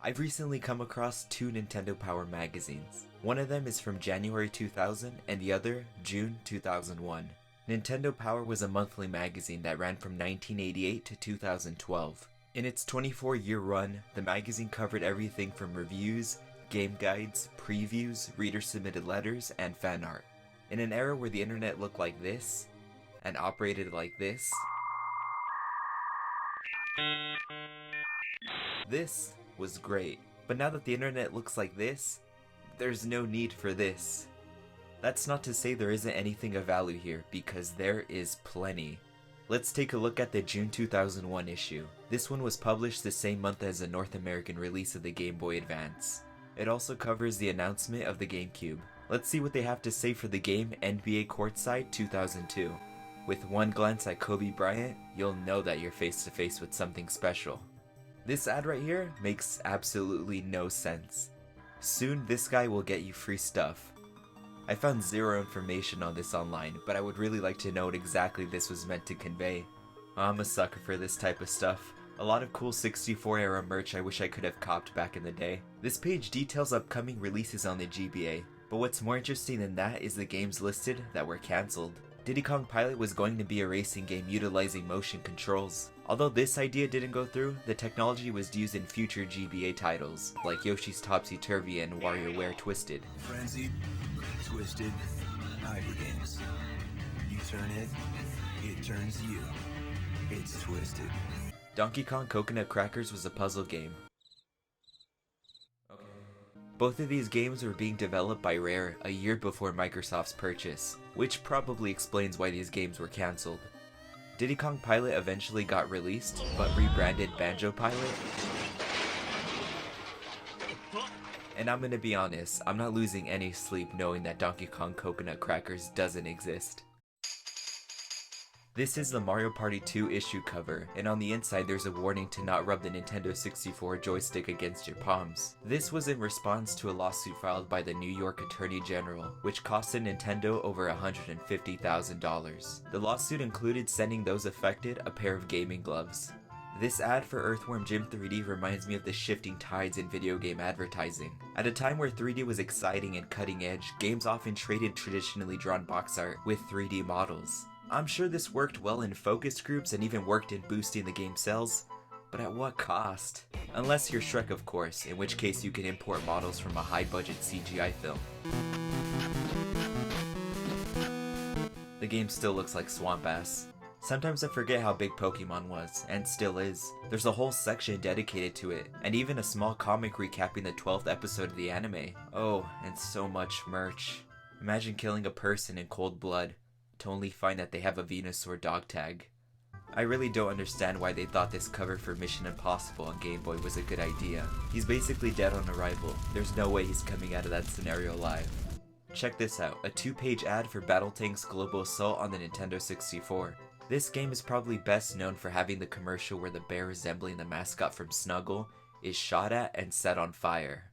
I've recently come across two Nintendo Power magazines. One of them is from January 2000 and the other June 2001. Nintendo Power was a monthly magazine that ran from 1988 to 2012. In its 24-year run, the magazine covered everything from reviews, game guides, previews, reader-submitted letters, and fan art. In an era where the internet looked like this, and operated like this, this was great. But now that the internet looks like this, there's no need for this. That's not to say there isn't anything of value here, because there is plenty. Let's take a look at the June 2001 issue. This one was published the same month as the North American release of the Game Boy Advance. It also covers the announcement of the GameCube. Let's see what they have to say for the game NBA Courtside 2002. With one glance at Kobe Bryant, you'll know that you're face to face with something special. This ad right here makes absolutely no sense. Soon this guy will get you free stuff. I found zero information on this online, but I would really like to know what exactly this was meant to convey. I'm a sucker for this type of stuff. A lot of cool 64 era merch I wish I could have copped back in the day. This page details upcoming releases on the GBA, but what's more interesting than that is the games listed that were cancelled. Diddy Kong Pilot was going to be a racing game utilizing motion controls. Although this idea didn't go through, the technology was used in future GBA titles, like Yoshi's Topsy Turvy and WarioWare Twisted. Frenzied, Twisted, Hyper Games. You turn it turns you. It's Twisted. Donkey Kong Coconut Crackers was a puzzle game. Both of these games were being developed by Rare a year before Microsoft's purchase, which probably explains why these games were cancelled. Diddy Kong Pilot eventually got released, but rebranded Banjo Pilot. And I'm gonna be honest, I'm not losing any sleep knowing that Donkey Kong Coconut Crackers doesn't exist. This is the Mario Party 2 issue cover, and on the inside there's a warning to not rub the Nintendo 64 joystick against your palms. This was in response to a lawsuit filed by the New York Attorney General, which costed Nintendo over $150,000. The lawsuit included sending those affected a pair of gaming gloves. This ad for Earthworm Jim 3D reminds me of the shifting tides in video game advertising. At a time where 3D was exciting and cutting edge, games often traded traditionally drawn box art with 3D models. I'm sure this worked well in focus groups and even worked in boosting the game sales, but at what cost? Unless you're Shrek, of course, in which case you can import models from a high-budget CGI film. The game still looks like Swamp Ass. Sometimes I forget how big Pokemon was, and still is. There's a whole section dedicated to it, and even a small comic recapping the 12th episode of the anime. Oh, and so much merch. Imagine killing a person in cold blood, to only find that they have a Venusaur dog tag. I really don't understand why they thought this cover for Mission Impossible on Game Boy was a good idea. He's basically dead on arrival. There's no way he's coming out of that scenario alive. Check this out, a 2-page ad for Battletanks Global Assault on the Nintendo 64. This game is probably best known for having the commercial where the bear resembling the mascot from Snuggle is shot at and set on fire.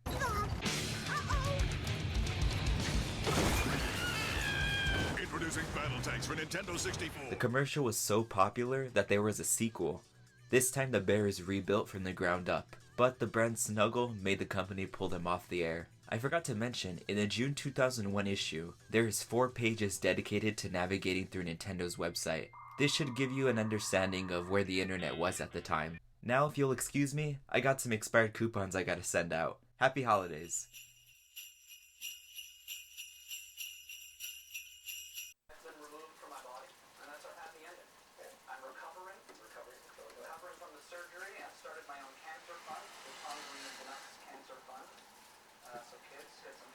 Introducing Battletanks for Nintendo 64. The commercial was so popular that there was a sequel. This time the bear is rebuilt from the ground up, but the brand Snuggle made the company pull them off the air. I forgot to mention, in the June 2001 issue, there is 4 pages dedicated to navigating through Nintendo's website. This should give you an understanding of where the internet was at the time. Now if you'll excuse me, I got some expired coupons I gotta send out. Happy holidays. From the surgery, I started my own cancer fund. It's Hungry Canucks Cancer Fund. So kids, get some